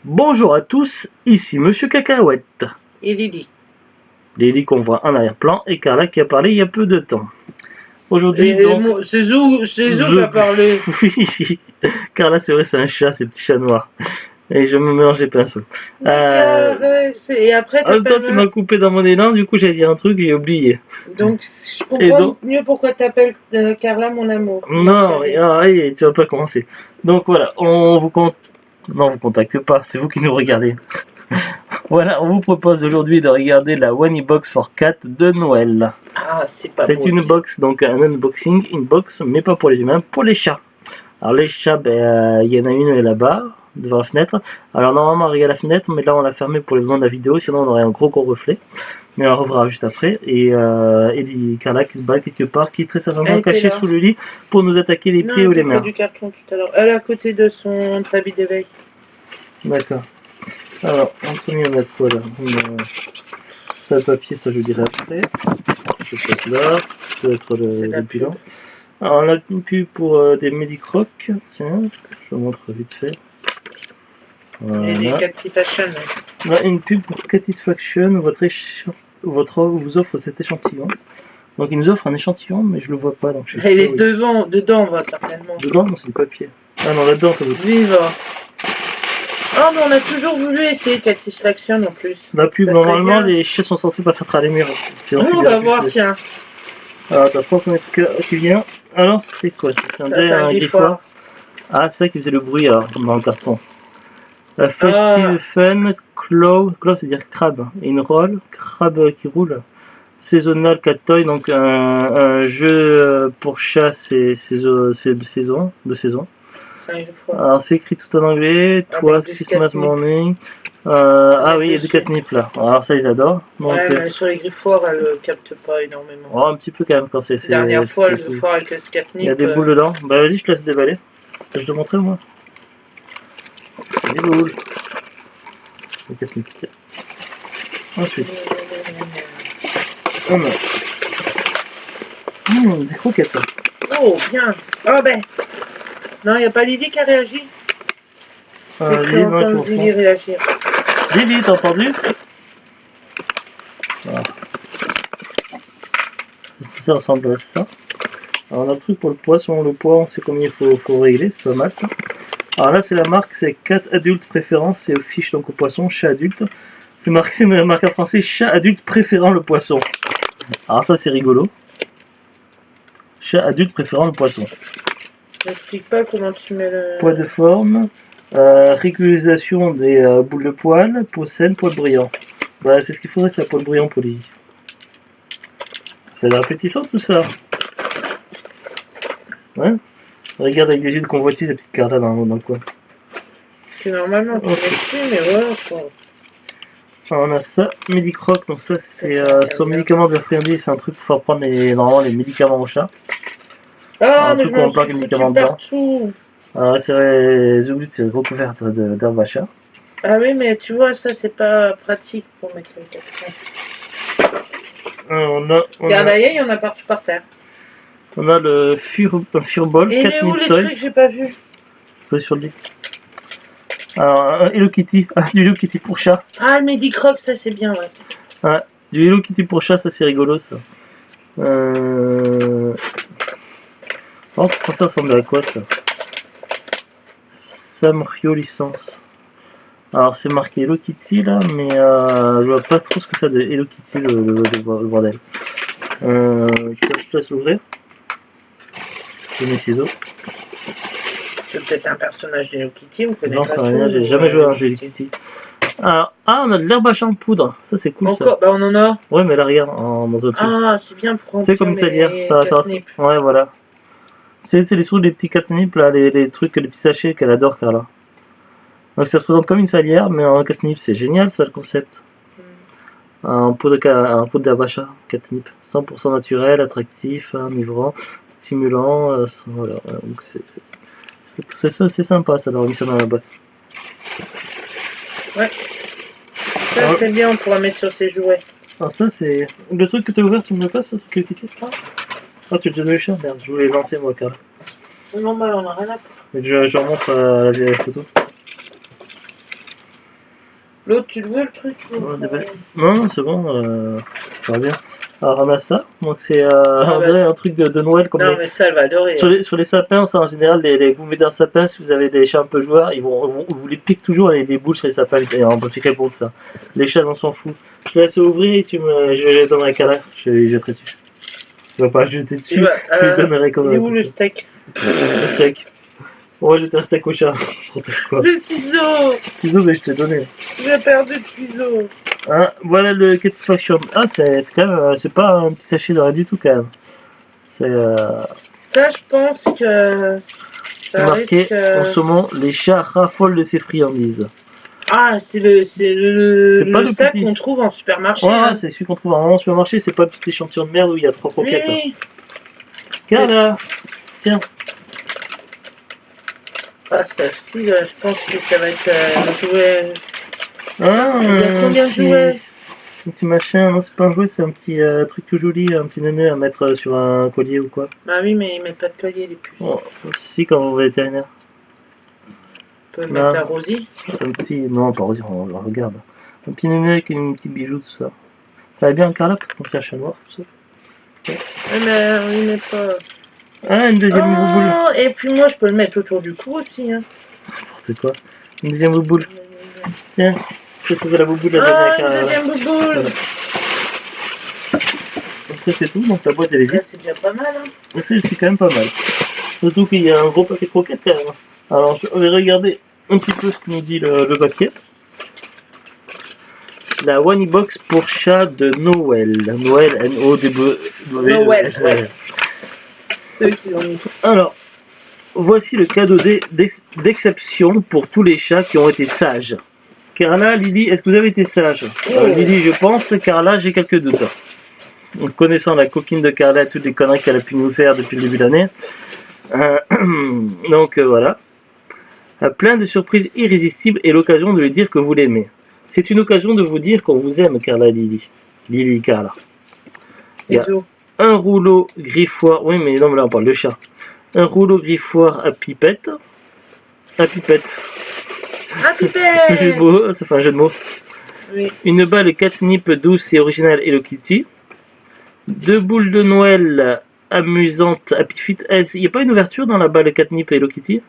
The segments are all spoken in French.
Bonjour à tous, ici Monsieur Cacahuète. Et Lily. Lily qu'on voit en arrière-plan et Carla qui a parlé il y a peu de temps. Aujourd'hui donc... C'est Zou qui a parlé. Oui, Carla c'est vrai c'est un chat, c'est petit chat noir. Et je me mélange les pinceaux. Et après en même temps tu m'as coupé dans mon élan, du coup j'allais dire un truc, j'ai oublié. Donc je comprends mieux pourquoi tu appelles Carla mon amour. Non, tu vas pas commencer. Donc voilà, on vous compte... Non, on vous contacte pas, c'est vous qui nous regardez. Voilà, on vous propose aujourd'hui de regarder la One Box for Cat de Noël. Ah, c'est une box, donc un unboxing, une box, mais pas pour les humains, pour les chats. Alors les chats, il y en a une là-bas, devant la fenêtre. Alors normalement, regarde la fenêtre, mais là on l'a fermée pour les besoins de la vidéo, sinon on aurait un gros reflet. Mais on reverra juste après. Et Carla qui se bat quelque part, qui est très certainement cachée sous le lit pour nous attaquer les pieds ou les mains. Du carton tout à l'heure. Elle est à côté de son habit d'éveil. D'accord. Alors, en premier, on a quoi là? Ça, le papier, ça je dirais après. C'est peut-être là, peut-être le bilan. Alors, on a une pub pour des Medicroc. Tiens, je vous montre vite fait. Voilà. Et des Catisfaction. On a une pub pour Catisfaction, vous offre cet échantillon. Donc, il nous offre un échantillon, mais je le vois pas. Donc il est dedans, certainement. Dedans, non, c'est du papier. Ah non, là-dedans, ça veut dire. Ah, mais on a toujours voulu essayer Catisfaction en plus. La pub, normalement, les chats sont censés passer à travers les murs. On va voir, tiens. Alors, t'as pas combien qui vient. Alors, c'est quoi? C'est un griffoir. Ah, c'est ça qui faisait le bruit alors, dans le carton. Festive Fun, Claw, c'est-à-dire crabe. In Roll, crabe qui roule. Seasonal Cat Toy, donc un jeu pour chat, c'est de saison. Alors c'est écrit tout en anglais, Twas Christmas Morning. Ah oui, il y a du catnip là. Alors ça ils adorent. Donc, ouais, mais sur les griffoirs elle capte pas énormément. Oh, un petit peu quand même quand c'est. La dernière fois le griffoir avec le catnip. Il y a des boules dedans. Bah vas-y, je te laisse déballer. Je te montrer moi. Des boules. Le catnip. Ensuite. On a. Des croquettes. Oh bien. Oh ben. Non, il n'y a pas Lily qui a réagi. J'ai entendu Lily réagir. Lily, t'as entendu? Voilà. Ça ressemble à ça. Alors on a le truc pour le poisson. Le poids, on sait combien il faut régler, c'est pas mal ça. Alors là, c'est la marque, c'est Cat Adulte Préférence, c'est au fiche donc au poisson, chat adulte. C'est marqué en français, chat adulte préférant le poisson. Alors ça, c'est rigolo. Chat adulte préférant le poisson. N'explique pas comment tu mets le... Poids de forme, régularisation des boules de poils, peau saine, poil brillant. Bah, c'est ce qu'il faudrait, c'est un poil brillant pour les... Ça a l'air appétissant tout ça. Ouais. Regarde avec des yeux de convoitise la petite Carla dans le coin. Parce que normalement tu mets dessus, mais voilà quoi. Alors, on a ça, Medicroc, donc ça c'est son médicament de friandise, c'est un truc pour faire prendre normalement les médicaments au chat. Ah, mais je me suis foutu partout. Alors c'est vrai, les oublies c'est recouvert d'herbe à chat. Ah oui, mais tu vois, ça c'est pas pratique pour mettre le carton. Regarde, il y en a partout par terre. On a le Furball, et où les trucs, j'ai pas vu. Sur le lit. Alors, Hello Kitty, du Hello Kitty pour chat. Ah, le Medicroc, ça c'est bien, ouais. Ouais, du Hello Kitty pour chat, ça c'est rigolo ça. Oh, ça ressemble à quoi ça? Samrio licence. Alors c'est marqué Hello Kitty là, mais je vois pas trop ce que ça de Hello Kitty le bordel. Je te laisse l'ouvrir. J'ai mes ciseaux. C'est peut-être un personnage d'Hello Kitty, on connaît pas. Non, ça rien, j'ai jamais joué à un jeu Hello Kitty. Alors, on a de l'herbe à chat en poudre, ça c'est cool. Encore, ça. Bah on en a. Ouais, mais là regarde, dans un truc. Ah, c'est bien pour remplir. C'est comme une salière, ça. Ouais, voilà. C'est les trucs des petits catnip là, les trucs, les petits sachets qu'elle adore Carla. Donc ça se présente comme une salière, mais en catnip, c'est génial ça le concept. Un pot d'herbe à chat, catnip, 100% naturel, attractif, enivrant, stimulant, voilà. Donc c'est sympa ça, leur mis ça dans la boîte. Ouais. Ça c'est bien, on pourra mettre sur ses jouets. Ah ça c'est... Le truc que t'as ouvert, tu me le passes, ce truc qui tire? Ah tu as déjà donné le chat? Merde, je voulais lancer moi Carla. Non, bah on a rien à faire. Je remontre à la vieille photo. L'autre, tu le veux le truc? Non, c'est bon, ça va bien. Alors on a ça, donc c'est un truc de Noël comme non, mais ça, elle va adorer. Sur les sapins, ça en général, vous mettez un sapin, si vous avez des chats un peu joueurs, vous les piquent toujours avec des boules sur les sapins, et on peut piquer pour ça. Les chats, on s'en fout. Je te laisse ouvrir et je les donnerai à Carla, je les jetterai dessus. Tu vas pas jeter dessus, je lui donnerai comme il est où le steak? Le steak. On va jeter un steak au chat. Le ciseau! Le ciseau, mais je t'ai donné. J'ai perdu le ciseau. Ah, voilà le Satisfaction. Ah, c'est quand même, c'est pas un petit sachet de rien du tout quand même. C'est ça, je pense que ça marqué risque... en ce moment, les chats raffolent de ces friandises. Ah, c'est le sac qu'on trouve en supermarché. Ouais, hein. C'est celui qu'on trouve en supermarché, c'est pas le petit échantillon de merde où il y a 3 croquettes. Oui. Carla, tiens. Ah, celle-ci, je pense que ça va être le jouet. Ah, il y a combien de jouets? Un petit machin, non, c'est pas un jouet, c'est un petit truc tout joli, un petit néné à mettre sur un collier ou quoi. Bah oui, mais ils mettent pas de collier les puces. Oh, si, quand on va vétérinaire. On peut mettre un Rosie? Un petit, non, pas Rosie, on regarde. Un petit néné avec un petit bijou, tout ça. Ça va bien un Carla, comme c'est un chat noir, tout ça. Ouais. Mais il met pas. Ah, une deuxième bouboule. Et puis moi, je peux le mettre autour du cou aussi. Hein. N'importe quoi. Une deuxième bouboule. Tiens, je sais la bouboule. Une deuxième bouboule. Voilà. Après, c'est tout, donc la boîte elle est vide. C'est déjà pas mal. Hein. C'est quand même pas mal. Surtout qu'il y a un gros paquet de croquettes quand même. Alors, je vais regarder un petit peu ce que nous dit le papier. La One Box pour chat de Noël. Noël, N-O-D-B. Noël, ouais. Ceux qui l'ont mis. Alors, voici le cadeau d'exception pour tous les chats qui ont été sages. Carla, Lily, est-ce que vous avez été sage? Lily, je pense. Carla, j'ai quelques doutes. En connaissant la coquine de Carla, toutes les conneries qu'elle a pu nous faire depuis le début de l'année. Donc voilà. Plein de surprises irrésistibles et l'occasion de lui dire que vous l'aimez. C'est une occasion de vous dire qu'on vous aime, Carla, Lily. Lily, Carla. Il y a un rouleau griffoir. Oui, mais non, mais là on parle de chat. Un rouleau griffoir à pipette. À pipette. À pipette. Jeu de mots, ça fait un jeu de mots. Oui. Une balle catnip douce et originale Hello Kitty. 2 boules de Noël amusantes à Fit. Il n'y a pas une ouverture dans la balle catnip Hello Kitty?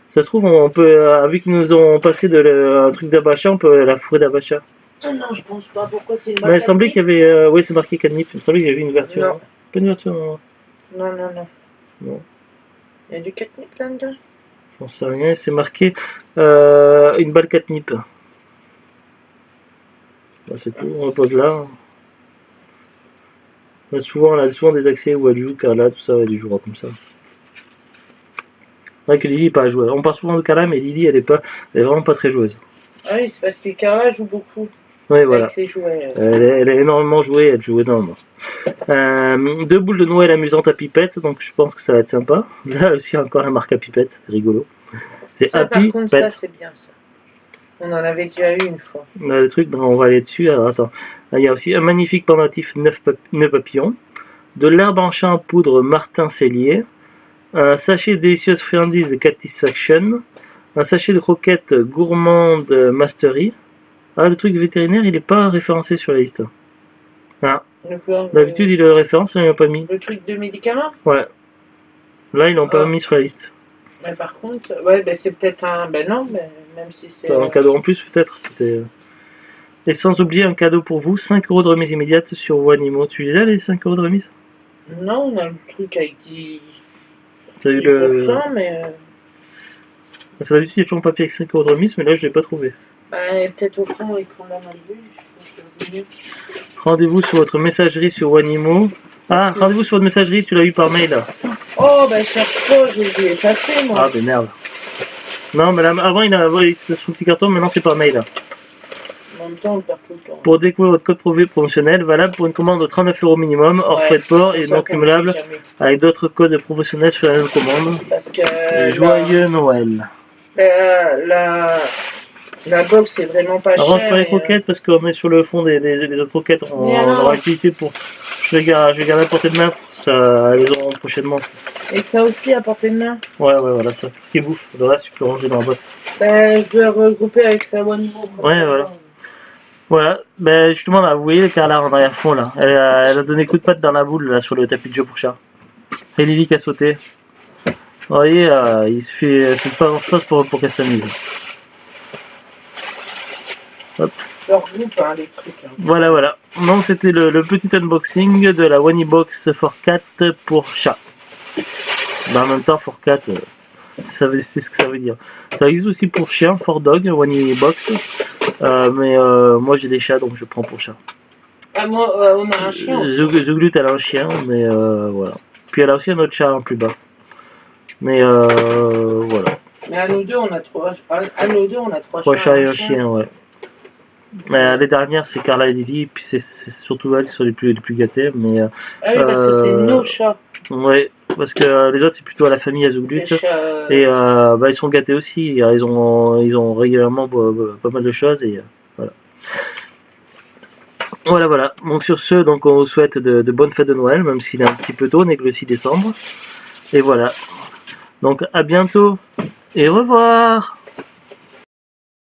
Ça se trouve, on peut, vu qu'ils nous ont passé un truc d'Abacha, on peut la fourrer d'Abacha. Ah non, je pense pas. Pourquoi c'est une balle? Mais il semblait qu'il y avait. Oui, c'est marqué catnip. Il me semblait qu'il y avait une ouverture. Non. Pas une ouverture, non. Non. Il y a du catnip là-dedans? J'en sais rien, c'est marqué une balle catnip. Bah, c'est tout, on repose là. On a souvent des accès où elle joue, Carla, tout ça, elle jouera comme ça. C'est vrai que Lily n'est pas joueuse. On parle souvent de Carla, mais Lily, elle est vraiment pas très joueuse. Ah oui, c'est parce que Carla joue beaucoup. Oui, voilà. Avec les jouets. Elle a énormément joué, elle joue énormément. 2 boules de Noël amusantes à pipette, donc je pense que ça va être sympa. Là aussi, encore la marque à pipette, c'est rigolo. C'est Happy par contre, Pet. Ça, c'est bien ça. On en avait déjà eu une fois. Le truc, on va aller dessus. Alors, attends. Il y a aussi un magnifique pendentif 9 papillons. De l'herbe en champ en poudre Martin Cellier. Un sachet de délicieuse friandises Satisfaction. Un sachet de croquettes gourmandes Mastery. Ah, le truc vétérinaire, il n'est pas référencé sur la liste. Ah. D'habitude, il le référence, mais il n'a pas mis. Le truc de médicaments? Ouais. Là, ils l'ont pas mis sur la liste. Mais par contre, ouais, ben c'est peut-être un. Ben non, mais même si c'est. Un cadeau en plus, peut-être. Et sans oublier un cadeau pour vous, 5 € de remise immédiate sur Wanimo. Tu les as, les 5 € de remise? Non, on a le truc avec 10%, mais. Ça d'habitude, il y a toujours un papier avec 5 € de remise, mais là, je ne l'ai pas trouvé. Peut-être au fond, et qu'on l'a mal vu. Rendez-vous sur votre messagerie sur Wanimo. Ah, rendez-vous sur votre messagerie, tu l'as eu par mail là. Oh, ben chaque fois, je l'ai effacé, moi. Ah, ben merde. Non, mais là, avant, il était sur un petit carton, maintenant, c'est par mail là. En même temps, on le perd tout le temps. Pour découvrir votre code promotionnel, valable pour une commande de 39 € minimum, hors frais de port et non cumulable, avec d'autres codes promotionnels sur la même commande. Parce que. Joyeux Noël. La box est vraiment pas chère. Arrange pas les croquettes parce qu'on est sur le fond des autres croquettes. On aura activité pour. Je vais garder à portée de main. Ça, elles auront prochainement. Et ça aussi à portée de main? Ouais, voilà, ça. Ce qui est bouffe. Le reste, tu peux ranger dans la boîte. Je vais regrouper avec la Wanimo. Ouais, voilà. Voilà, ben justement là, vous voyez Carla en arrière-fond là, elle a donné coup de patte dans la boule là sur le tapis de jeu pour chat. Et Lily qui a sauté. Vous voyez, il se fait pas grand chose pour qu'elle s'amuse. Hop. Leur groupe, hein, les trucs. Hein. Voilà. Donc c'était le petit unboxing de la Wanybox for Cat pour chat. Mais en même temps, for Cat, c'est ce que ça veut dire. Ça existe aussi pour chien, for Dog, Wanybox. Mais moi j'ai des chats donc je prends pour chat. Ah, moi, on a un chien. Zuglut elle a un chien, mais voilà. Puis elle a aussi un autre chat en plus bas. Mais voilà. Mais à nous deux on a trois chats et un chien, ouais. Mais les dernières c'est Carla et Lily, puis c'est surtout elles qui sont les plus gâtées. Mais, ah oui, parce que c'est nos chats. Ouais, parce que les autres c'est plutôt à la famille Azuglut. Et bah, ils sont gâtés aussi, ils ont régulièrement pas mal de choses et voilà. Voilà. Donc sur ce, donc on vous souhaite de bonnes fêtes de Noël, même s'il est un petit peu tôt, on n'est que le 6 décembre. Et voilà. Donc à bientôt et au revoir.